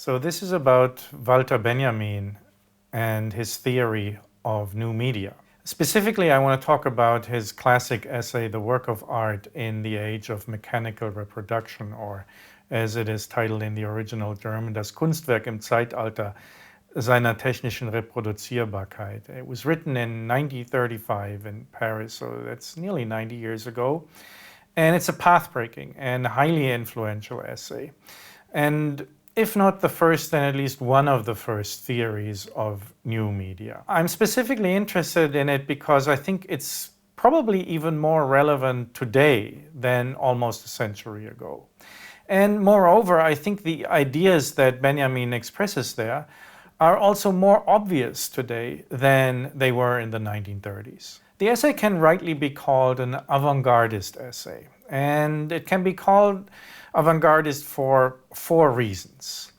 So this is about Walter Benjamin and his theory of new media. Specifically, I want to talk about his classic essay, The Work of Art in the Age of Mechanical Reproduction, or as it is titled in the original German, Das Kunstwerk im Zeitalter seiner technischen Reproduzierbarkeit. It was written in 1935 in Paris, so that's nearly 90 years ago. And it's a path-breaking and highly influential essay. And if not the first, then at least one of the first theories of new media. I'm specifically interested in it because I think it's probably even more relevant today than almost a century ago. And moreover, I think the ideas that Benjamin expresses there are also more obvious today than they were in the 1930s. The essay can rightly be called an avant-gardist essay, and it can be called avant-gardist for four reasons.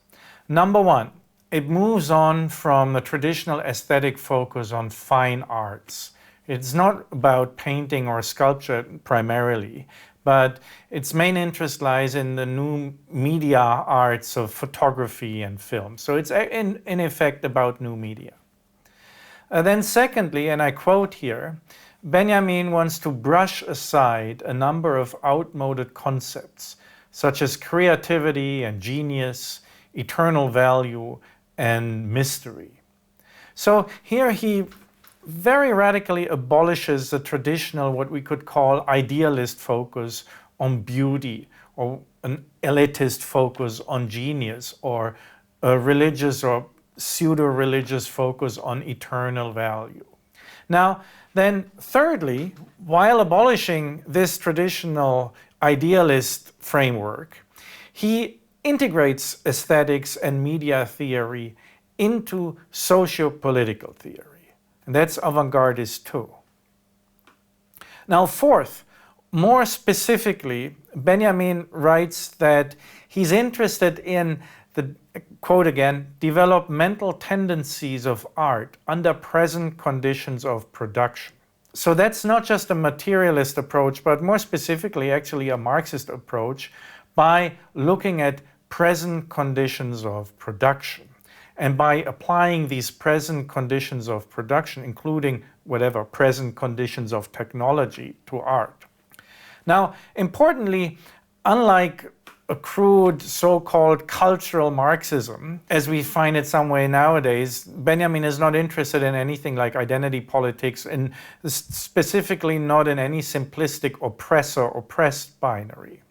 Number one, it moves on from the traditional aesthetic focus on fine arts. It's not about painting or sculpture primarily, but its main interest lies in the new media arts of photography and film. So it's in effect about new media. Then secondly, and I quote here, Benjamin wants to brush aside a number of outmoded concepts such as creativity and genius, eternal value, and mystery. So here he very radically abolishes the traditional, what we could call idealist focus on beauty, or an elitist focus on genius, or a religious or pseudo-religious focus on eternal value. Now, then thirdly, while abolishing this traditional idealist framework, he integrates aesthetics and media theory into socio-political theory. And that's avant-gardist too. Now fourth, more specifically, Benjamin writes that he's interested in the, quote again, developmental tendencies of art under present conditions of production. So that's not just a materialist approach, but more specifically actually a Marxist approach by looking at present conditions of production. And by applying these present conditions of production, including whatever present conditions of technology to art. Now, importantly, unlike a crude so-called cultural Marxism, as we find it some way nowadays, Benjamin is not interested in anything like identity politics, and specifically not in any simplistic oppressor-oppressed binary.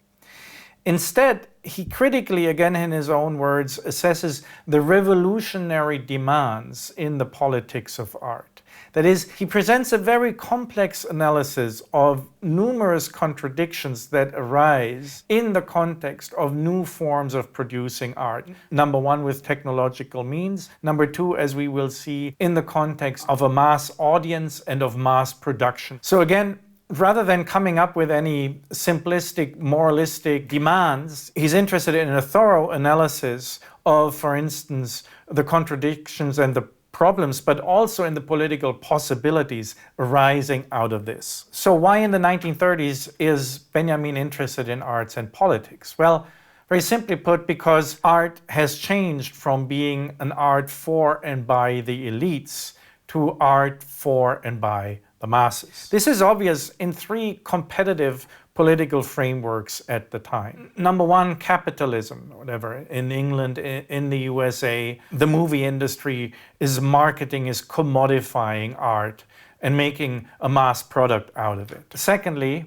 Instead, he critically, again in his own words, assesses the revolutionary demands in the politics of art. That is, he presents a very complex analysis of numerous contradictions that arise in the context of new forms of producing art. Number one, with technological means. Number two, as we will see, in the context of a mass audience and of mass production. So again, rather than coming up with any simplistic, moralistic demands, he's interested in a thorough analysis of, for instance, the contradictions and the problems, but also in the political possibilities arising out of this. So why in the 1930s is Benjamin interested in arts and politics? Well, very simply put, because art has changed from being an art for and by the elites to art for and by the masses. This is obvious in three competitive political frameworks at the time. Number one, capitalism, whatever. In England, in the USA, the movie industry is marketing, is commodifying art and making a mass product out of it. Secondly,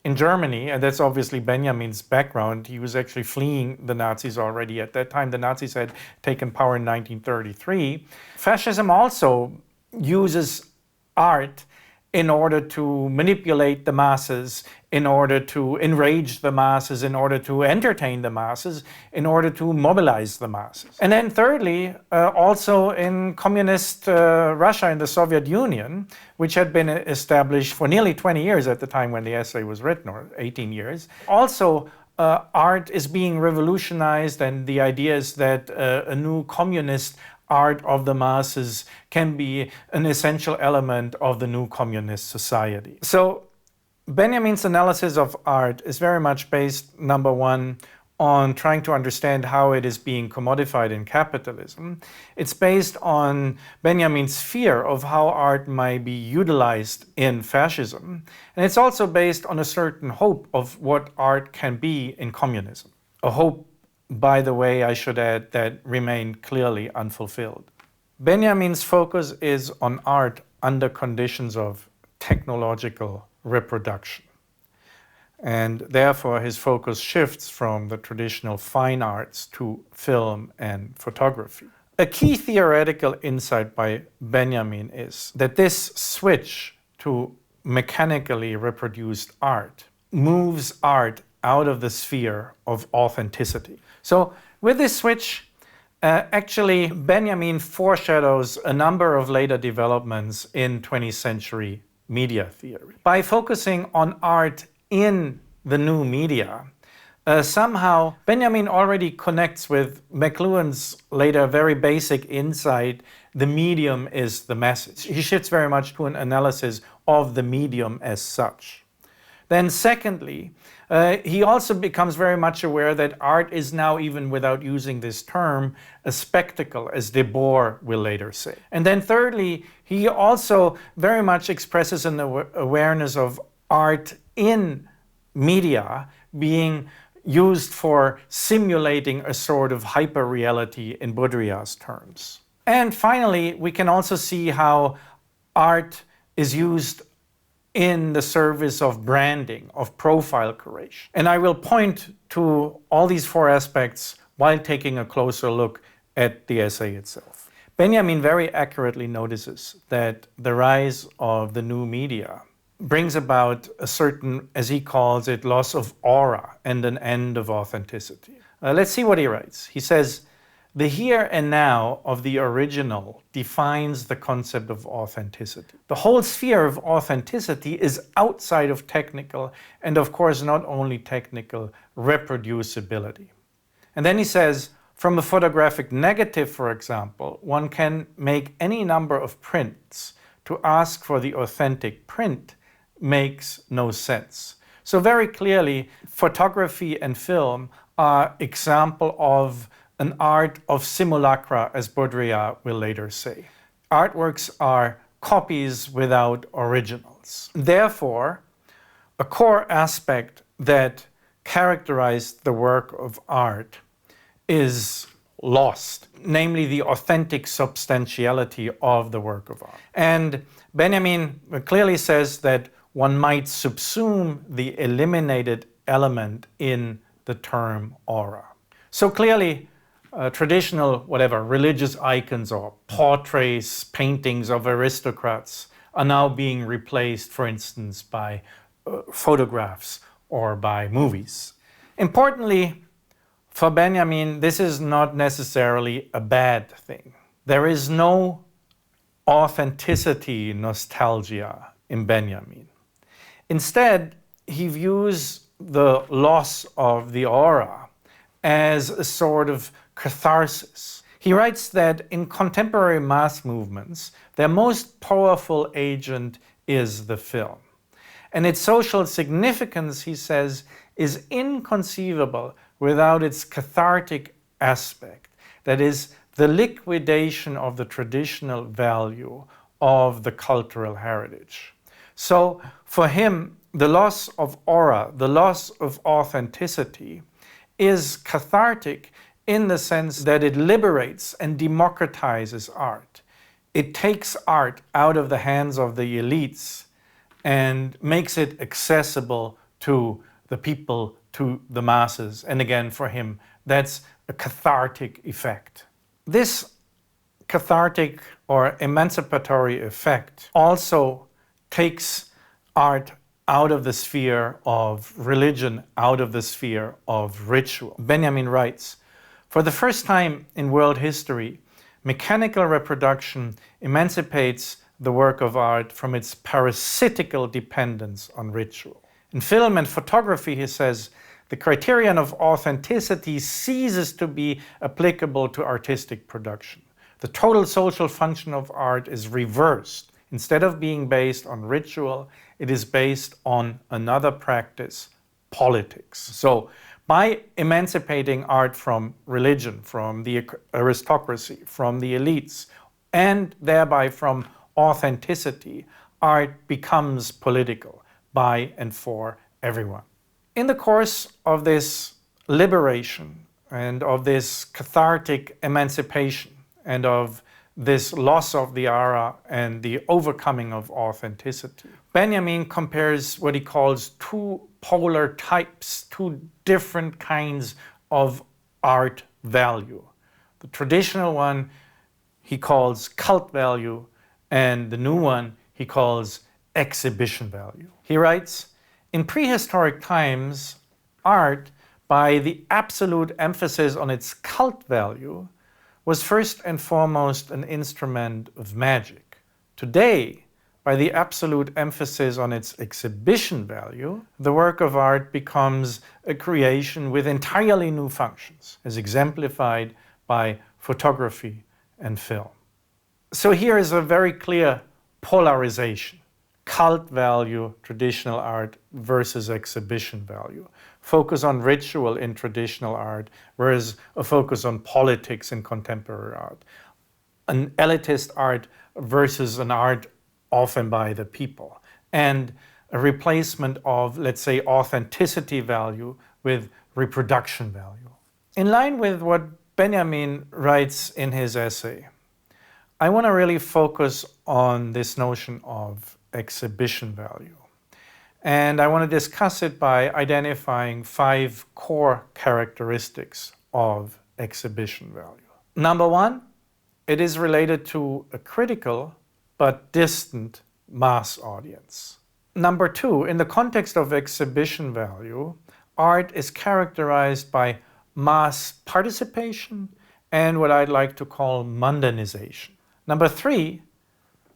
in Germany, and that's obviously Benjamin's background, he was actually fleeing the Nazis already at that time. The Nazis had taken power in 1933. Fascism also uses art in order to manipulate the masses, in order to enrage the masses, in order to entertain the masses, in order to mobilize the masses. And then thirdly, also in communist Russia and the Soviet Union, which had been established for nearly 20 years at the time when the essay was written, or 18 years. Also, art is being revolutionized, and the idea is that a new communist art of the masses can be an essential element of the new communist society. So Benjamin's analysis of art is very much based, number one, on trying to understand how it is being commodified in capitalism. It's based on Benjamin's fear of how art might be utilized in fascism. And it's also based on a certain hope of what art can be in communism. A hope, by the way, I should add, that remained clearly unfulfilled. Benjamin's focus is on art under conditions of technological reproduction. And therefore his focus shifts from the traditional fine arts to film and photography. A key theoretical insight by Benjamin is that this switch to mechanically reproduced art moves art out of the sphere of authenticity. So with this switch, actually Benjamin foreshadows a number of later developments in 20th century media theory. By focusing on art in the new media, somehow Benjamin already connects with McLuhan's later very basic insight: the medium is the message. He shifts very much to an analysis of the medium as such. Then secondly, he also becomes very much aware that art is now, even without using this term, a spectacle, as De Boer will later say. And then thirdly, he also very much expresses an awareness of art in media being used for simulating a sort of hyper-reality in Baudrillard's terms. And finally, we can also see how art is used in the service of branding, of profile creation. And I will point to all these four aspects while taking a closer look at the essay itself. Benjamin very accurately notices that the rise of the new media brings about a certain, as he calls it, loss of aura and an end of authenticity. Let's see what he writes. He says, "The here and now of the original defines the concept of authenticity. The whole sphere of authenticity is outside of technical, and of course not only technical, reproducibility." And then he says, from a photographic negative, for example, one can make any number of prints. To ask for the authentic print makes no sense. So very clearly, photography and film are example of an art of simulacra, as Baudrillard will later say. Artworks are copies without originals. Therefore, a core aspect that characterized the work of art is lost, namely the authentic substantiality of the work of art. And Benjamin clearly says that one might subsume the eliminated element in the term aura. So clearly, traditional, religious icons or portraits, paintings of aristocrats are now being replaced, for instance, by photographs or by movies. Importantly, for Benjamin, this is not necessarily a bad thing. There is no authenticity nostalgia in Benjamin. Instead, he views the loss of the aura as a sort of catharsis. He writes that in contemporary mass movements, their most powerful agent is the film. And its social significance, he says, is inconceivable without its cathartic aspect, that is, the liquidation of the traditional value of the cultural heritage. So for him, the loss of aura, the loss of authenticity, is cathartic in the sense that it liberates and democratizes art. It takes art out of the hands of the elites and makes it accessible to the people, to the masses. And again, for him, that's a cathartic effect. This cathartic or emancipatory effect also takes art out of the sphere of religion, out of the sphere of ritual. Benjamin writes, "For the first time in world history, mechanical reproduction emancipates the work of art from its parasitical dependence on ritual. In film and photography," he says, "the criterion of authenticity ceases to be applicable to artistic production. The total social function of art is reversed. Instead of being based on ritual, it is based on another practice, politics." So by emancipating art from religion, from the aristocracy, from the elites, and thereby from authenticity, art becomes political by and for everyone. In the course of this liberation and of this cathartic emancipation and of this loss of the aura and the overcoming of authenticity, Benjamin compares what he calls two polar types, two different kinds of art value. The traditional one he calls cult value, and the new one he calls exhibition value. He writes, in prehistoric times, art, by the absolute emphasis on its cult value, was first and foremost an instrument of magic. Today, by the absolute emphasis on its exhibition value, the work of art becomes a creation with entirely new functions, as exemplified by photography and film. So here is a very clear polarization. Cult value, traditional art, versus exhibition value. Focus on ritual in traditional art, whereas a focus on politics in contemporary art. An elitist art versus an art often by the people. And a replacement of, let's say, authenticity value with reproduction value. In line with what Benjamin writes in his essay, I want to really focus on this notion of exhibition value. And I want to discuss it by identifying 5 core characteristics of exhibition value. Number 1, it is related to a critical but distant mass audience. Number 2, in the context of exhibition value, art is characterized by mass participation and what I'd like to call mundanization. Number 3,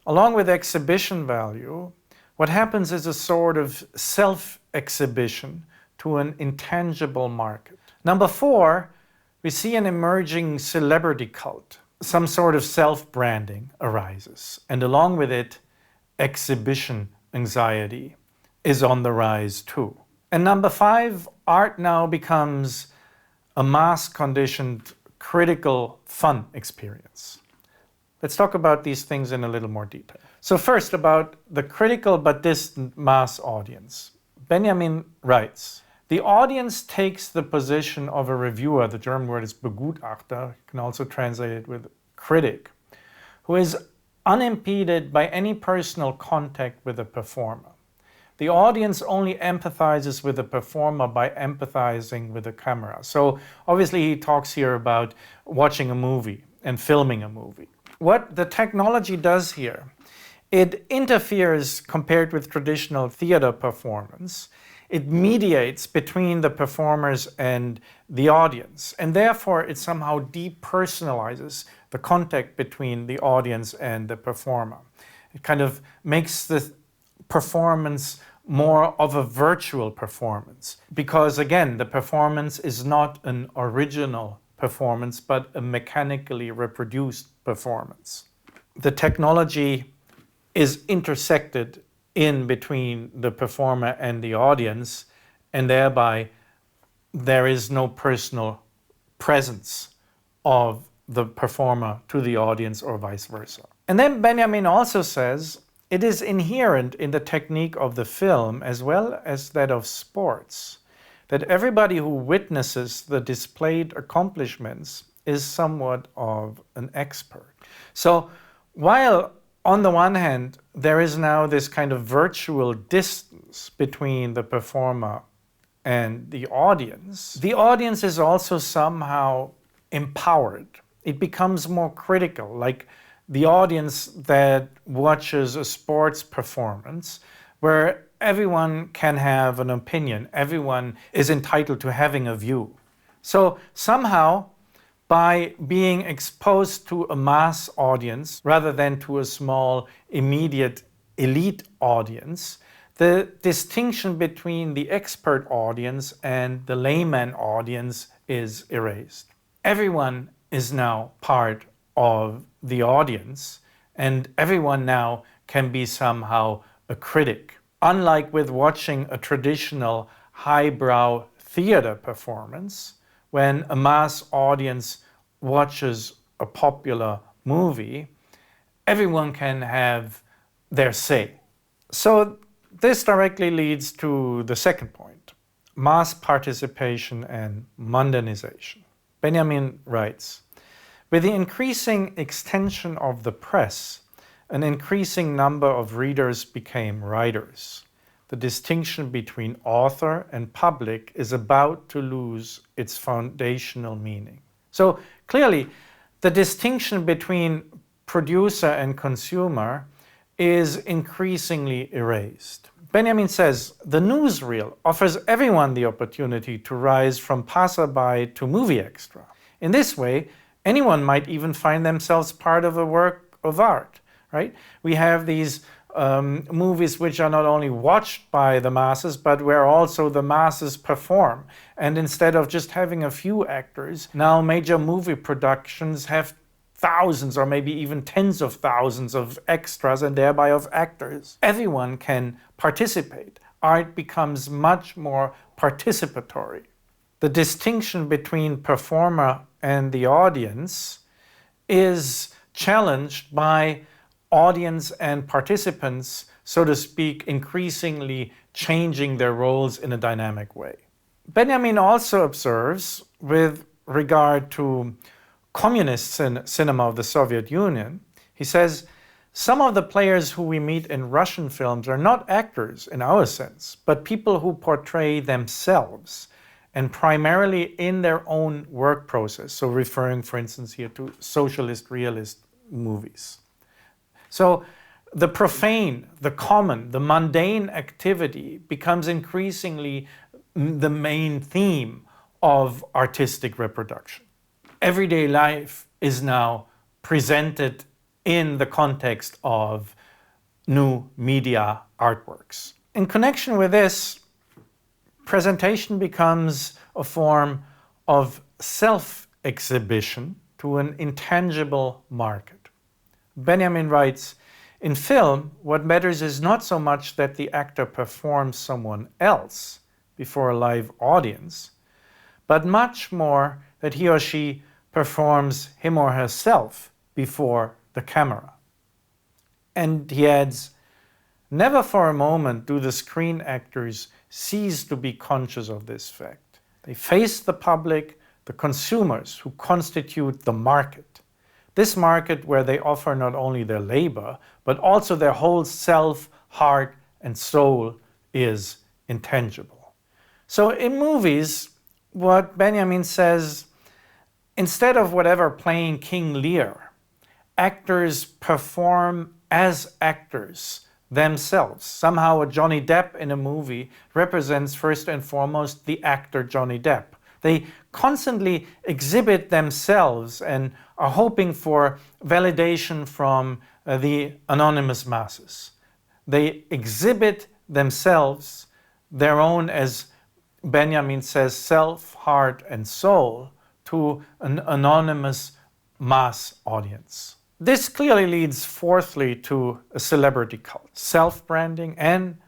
along with exhibition value, what happens is a sort of self-exhibition to an intangible market. Number 4, we see an emerging celebrity cult. Some sort of self-branding arises, and along with it, exhibition anxiety is on the rise too. And number 5, art now becomes a mass-conditioned, critical, fun experience. Let's talk about these things in a little more detail. So first, about the critical but distant mass audience. Benjamin writes, the audience takes the position of a reviewer, the German word is Begutachter, you can also translate it with critic, who is unimpeded by any personal contact with the performer. The audience only empathizes with the performer by empathizing with the camera. So obviously he talks here about watching a movie and filming a movie. What the technology does here, it interferes compared with traditional theater performance. It mediates between the performers and the audience, and therefore it somehow depersonalizes the contact between the audience and the performer. It kind of makes the performance more of a virtual performance, because again, the performance is not an original performance, but a mechanically reproduced performance. The technology is intersected in between the performer and the audience, and thereby there is no personal presence of the performer to the audience or vice versa. And then Benjamin also says, it is inherent in the technique of the film as well as that of sports that everybody who witnesses the displayed accomplishments is somewhat of an expert. So while on the one hand, there is now this kind of virtual distance between the performer and the audience is also somehow empowered. It becomes more critical, like the audience that watches a sports performance where everyone can have an opinion, everyone is entitled to having a view. So somehow, by being exposed to a mass audience rather than to a small, immediate elite audience, the distinction between the expert audience and the layman audience is erased. Everyone is now part of the audience, and everyone now can be somehow a critic. Unlike with watching a traditional highbrow theater performance, when a mass audience watches a popular movie, everyone can have their say. So this directly leads to the second point, mass participation and modernization. Benjamin writes, with the increasing extension of the press, an increasing number of readers became writers. The distinction between author and public is about to lose its foundational meaning. So clearly, the distinction between producer and consumer is increasingly erased. Benjamin says, the newsreel offers everyone the opportunity to rise from passerby to movie extra. In this way, anyone might even find themselves part of a work of art, right? We have these movies which are not only watched by the masses, but where also the masses perform. And instead of just having a few actors, now major movie productions have thousands or maybe even tens of thousands of extras and thereby of actors. Everyone can participate. Art becomes much more participatory. The distinction between performer and the audience is challenged by audience and participants, so to speak, increasingly changing their roles in a dynamic way. Benjamin also observes, with regard to communist cinema of the Soviet Union, he says, some of the players who we meet in Russian films are not actors in our sense, but people who portray themselves, and primarily in their own work process. So referring, for instance, here to socialist realist movies. So the profane, the common, the mundane activity becomes increasingly the main theme of artistic reproduction. Everyday life is now presented in the context of new media artworks. In connection with this, presentation becomes a form of self-exhibition to an intangible market. Benjamin writes, in film, what matters is not so much that the actor performs someone else before a live audience, but much more that he or she performs him or herself before the camera. And he adds, never for a moment do the screen actors cease to be conscious of this fact. They face the public, the consumers who constitute the market. This market where they offer not only their labor, but also their whole self, heart, and soul is intangible. So in movies, what Benjamin says, instead of whatever playing King Lear, actors perform as actors themselves. Somehow a Johnny Depp in a movie represents first and foremost the actor Johnny Depp. They constantly exhibit themselves and are hoping for validation from the anonymous masses. They exhibit themselves, their own, as Benjamin says, self, heart, and soul, to an anonymous mass audience. This clearly leads, fourthly, to a celebrity cult, self-branding, and,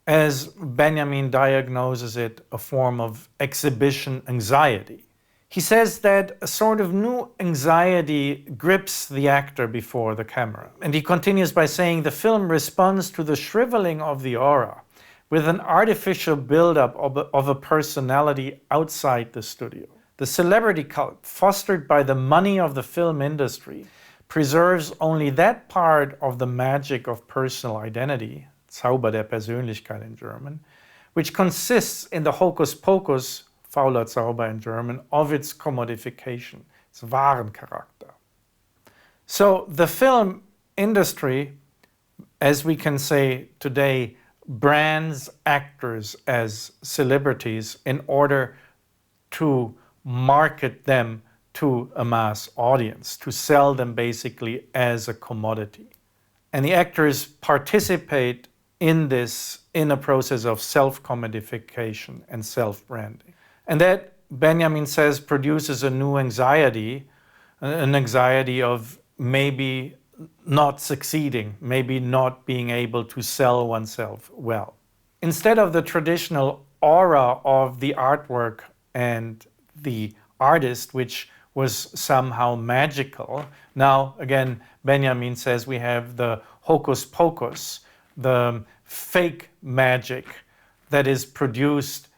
as Benjamin diagnoses it, a form of exhibition anxiety. He says that a sort of new anxiety grips the actor before the camera. And he continues by saying the film responds to the shriveling of the aura with an artificial buildup of a personality outside the studio. The celebrity cult, fostered by the money of the film industry, preserves only that part of the magic of personal identity, Zauber der Persönlichkeit in German, which consists in the hocus pocus, fauler Zauber in German, of its commodification, its Warencharakter. So the film industry, as we can say today, brands actors as celebrities in order to market them to a mass audience, to sell them basically as a commodity. And the actors participate in this in a process of self-commodification and self-branding. And that, Benjamin says, produces a new anxiety, an anxiety of maybe not succeeding, maybe not being able to sell oneself well. Instead of the traditional aura of the artwork and the artist, which was somehow magical. Now, again, Benjamin says we have the hocus pocus, the fake magic that is produced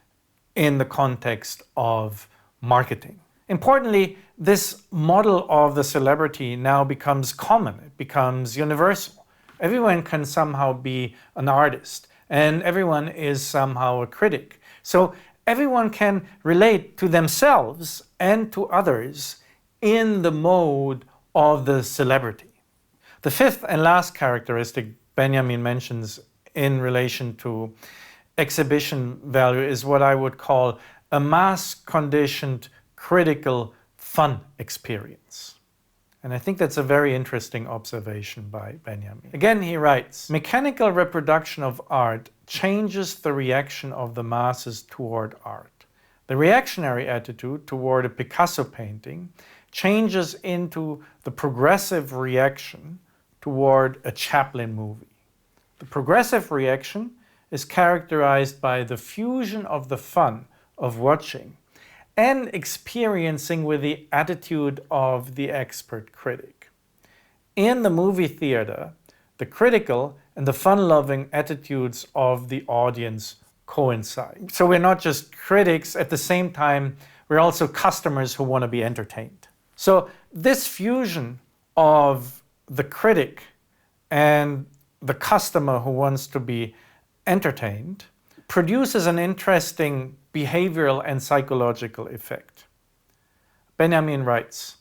in the context of marketing. Importantly, this model of the celebrity now becomes common, it becomes universal. Everyone can somehow be an artist, and everyone is somehow a critic. So everyone can relate to themselves and to others in the mode of the celebrity. The fifth and last characteristic Benjamin mentions in relation to exhibition value is what I would call a mass-conditioned critical fun experience. And I think that's a very interesting observation by Benjamin. Again, he writes, mechanical reproduction of art changes the reaction of the masses toward art. The reactionary attitude toward a Picasso painting changes into the progressive reaction toward a Chaplin movie. The progressive reaction is characterized by the fusion of the fun of watching and experiencing with the attitude of the expert critic. In the movie theater, the critical and the fun-loving attitudes of the audience coincide. So we're not just critics, at the same time, we're also customers who want to be entertained. So this fusion of the critic and the customer who wants to be entertained produces an interesting behavioral and psychological effect. Benjamin writes,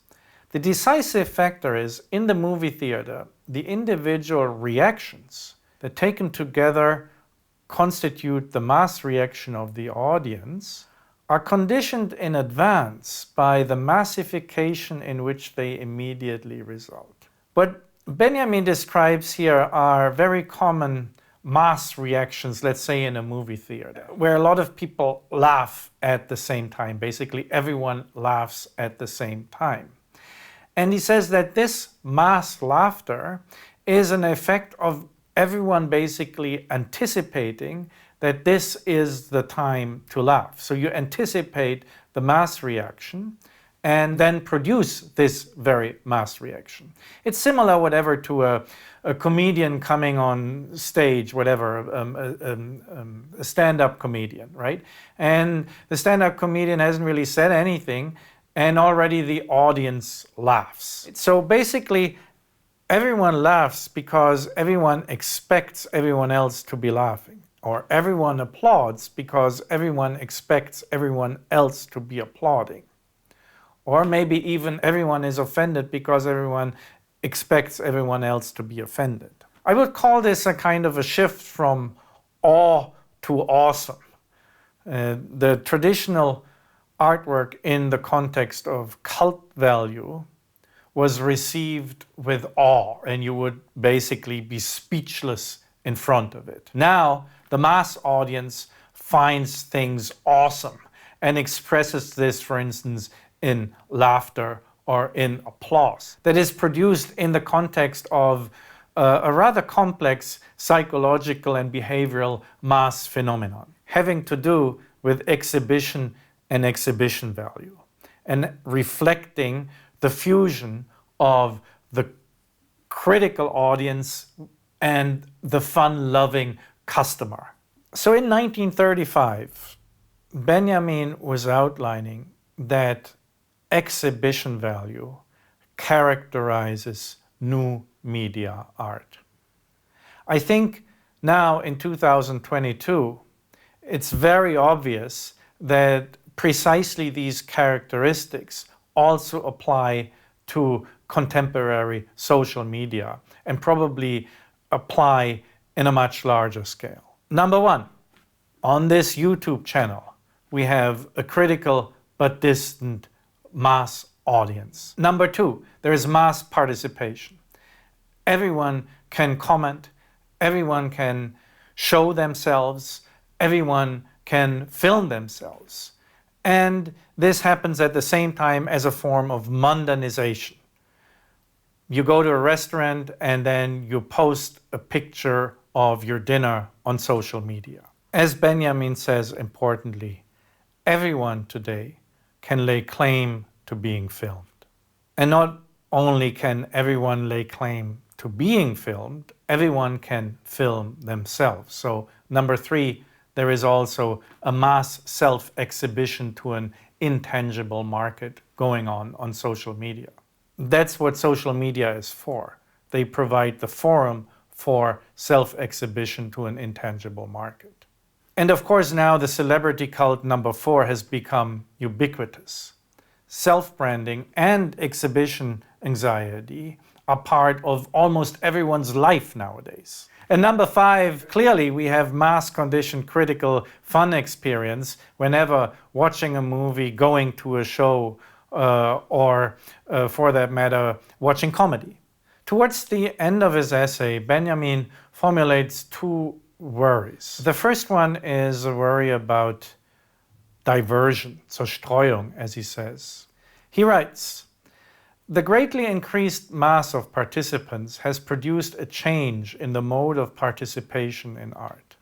the decisive factor is, in the movie theater, the individual reactions that taken together constitute the mass reaction of the audience are conditioned in advance by the massification in which they immediately result. What Benjamin describes here are very common mass reactions, let's say in a movie theater, where a lot of people laugh at the same time. Basically, everyone laughs at the same time. And he says that this mass laughter is an effect of everyone basically anticipating that this is the time to laugh. So you anticipate the mass reaction and then produce this very mass reaction. It's similar, whatever, to a comedian coming on stage, whatever, a stand-up comedian, right? And the stand-up comedian hasn't really said anything, and already the audience laughs. So basically, everyone laughs because everyone expects everyone else to be laughing. Or everyone applauds because everyone expects everyone else to be applauding. Or maybe even everyone is offended because everyone expects everyone else to be offended. I would call this a kind of a shift from awe to awesome. The traditional artwork in the context of cult value was received with awe, and you would basically be speechless in front of it. Now, the mass audience finds things awesome and expresses this, for instance, in laughter or in applause, that is produced in the context of a rather complex psychological and behavioral mass phenomenon, having to do with exhibition and exhibition value, and reflecting the fusion of the critical audience and the fun-loving customer. So in 1935, Benjamin was outlining that exhibition value characterizes new media art. I think now in 2022, it's very obvious that precisely these characteristics also apply to contemporary social media and probably apply in a much larger scale. Number one, on this YouTube channel, we have a critical but distant mass audience. Number two, there is mass participation. Everyone can comment, everyone can show themselves, everyone can film themselves. And this happens at the same time as a form of modernization. You go to a restaurant and then you post a picture of your dinner on social media. As Benjamin says importantly, everyone today can lay claim to being filmed. And not only can everyone lay claim to being filmed, everyone can film themselves. So number 3, there is also a mass self-exhibition to an intangible market going on social media. That's what social media is for. They provide the forum for self-exhibition to an intangible market. And of course now the celebrity cult number 4 has become ubiquitous. Self-branding and exhibition anxiety are part of almost everyone's life nowadays. And number 5, clearly we have mass-conditioned critical fun experience whenever watching a movie, going to a show, or for that matter, watching comedy. Towards the end of his essay, Benjamin formulates 2 worries. The first one is a worry about diversion, Zerstreuung, as he says. He writes, "The greatly increased mass of participants has produced a change in the mode of participation in art.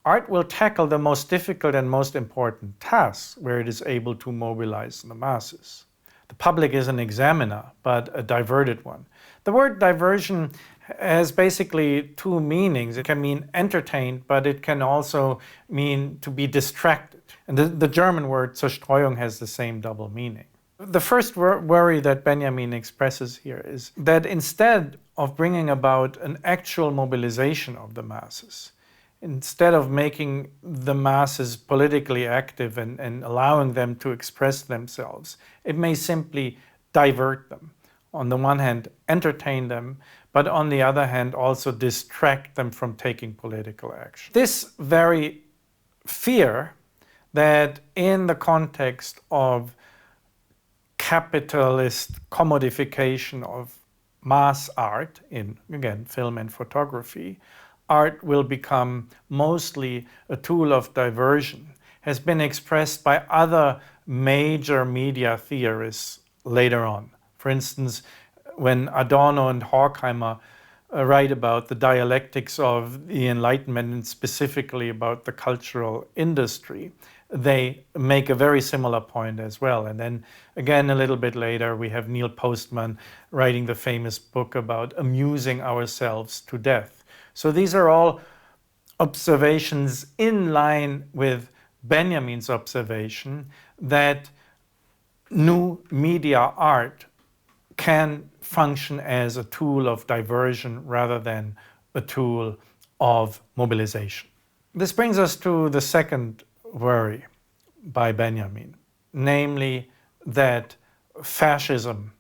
Art will tackle the most difficult and most important tasks where it is able to mobilize the masses. The public is an examiner, but a diverted one." The word diversion has basically 2 meanings. It can mean entertained, but it can also mean to be distracted. And the German word Zerstreuung has the same double meaning. The first worry that Benjamin expresses here is that instead of bringing about an actual mobilization of the masses, instead of making the masses politically active and allowing them to express themselves, it may simply divert them. On the one hand, entertain them, but on the other hand, also distract them from taking political action. This very fear that in the context of capitalist commodification of mass art, in, again, film and photography, art will become mostly a tool of diversion, has been expressed by other major media theorists later on. For instance, when Adorno and Horkheimer write about the dialectics of the Enlightenment and specifically about the cultural industry, they make a very similar point as well. And then again, a little bit later, we have Neil Postman writing the famous book about amusing ourselves to death. So these are all observations in line with Benjamin's observation that new media art can function as a tool of diversion rather than a tool of mobilization. This brings us to the second worry by Benjamin, namely that fascism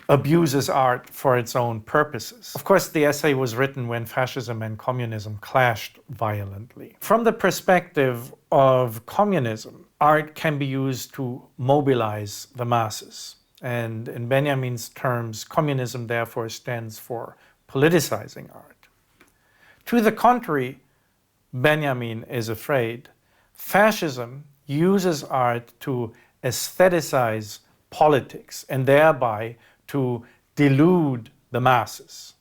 abuses art for its own purposes. Of course, the essay was written when fascism and communism clashed violently. From the perspective of communism, art can be used to mobilize the masses. And in Benjamin's terms, communism therefore stands for politicizing art. To the contrary, Benjamin is afraid, fascism uses art to aestheticize politics and thereby to delude the masses.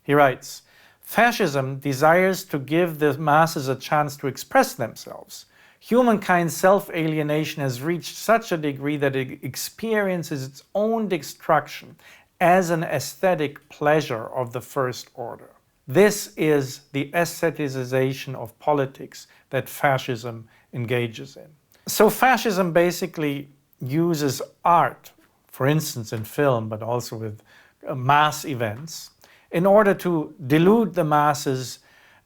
He writes, "Fascism desires to give the masses a chance to express themselves. Humankind's self-alienation has reached such a degree that it experiences its own destruction as an aesthetic pleasure of the first order. This is the aestheticization of politics that fascism engages in." So fascism basically uses art, for instance in film, but also with mass events, in order to delude the masses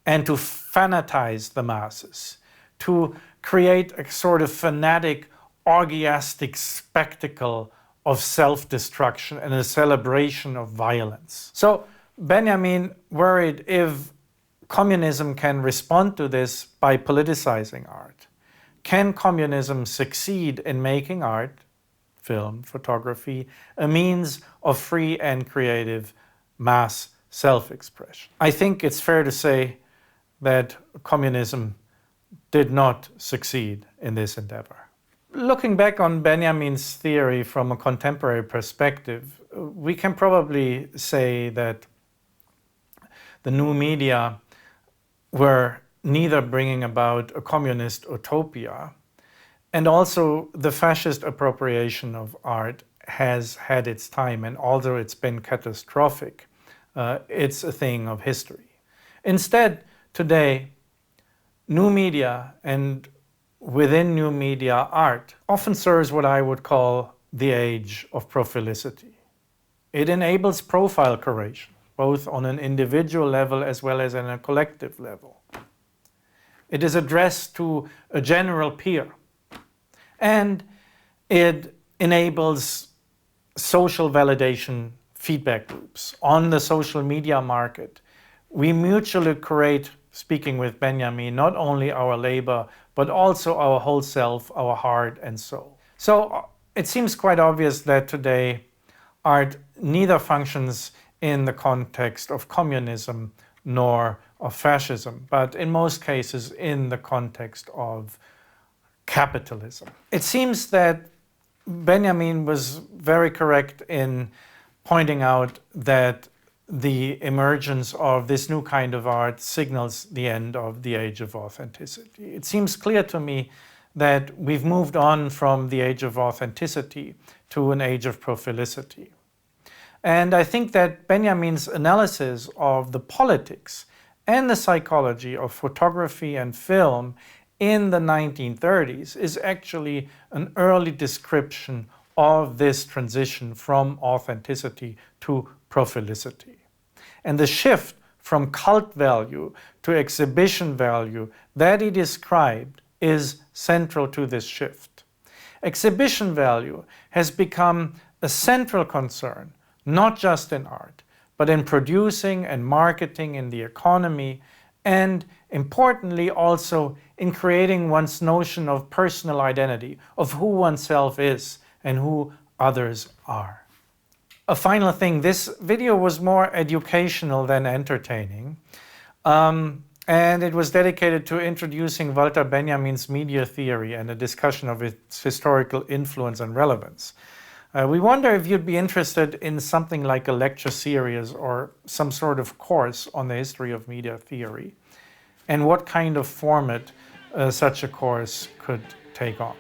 and to fanatize the masses, to create a sort of fanatic, orgiastic spectacle of self-destruction and a celebration of violence. So Benjamin worried if communism can respond to this by politicizing art. Can communism succeed in making art, film, photography, a means of free and creative mass self-expression? I think it's fair to say that communism did not succeed in this endeavor. Looking back on Benjamin's theory from a contemporary perspective, we can probably say that the new media were neither bringing about a communist utopia, and also the fascist appropriation of art has had its time, and although it's been catastrophic, it's a thing of history. Instead, today, new media and within new media art often serves what I would call the age of prophylicity. It enables profile curation, both on an individual level as well as on a collective level. It is addressed to a general peer, and it enables social validation feedback loops. On the social media market, we mutually curate, speaking with Benjamin, not only our labor, but also our whole self, our heart and soul. So it seems quite obvious that today art neither functions in the context of communism nor of fascism, but in most cases in the context of capitalism. It seems that Benjamin was very correct in pointing out that the emergence of this new kind of art signals the end of the age of authenticity. It seems clear to me that we've moved on from the age of authenticity to an age of prophylicity. And I think that Benjamin's analysis of the politics and the psychology of photography and film in the 1930s is actually an early description of this transition from authenticity to prophylicity. And the shift from cult value to exhibition value that he described is central to this shift. Exhibition value has become a central concern, not just in art, but in producing and marketing in the economy, and importantly also in creating one's notion of personal identity, of who oneself is and who others are. A final thing, this video was more educational than entertaining, and it was dedicated to introducing Walter Benjamin's media theory and a discussion of its historical influence and relevance. We wonder if you'd be interested in something like a lecture series or some sort of course on the history of media theory, and what kind of format such a course could take on.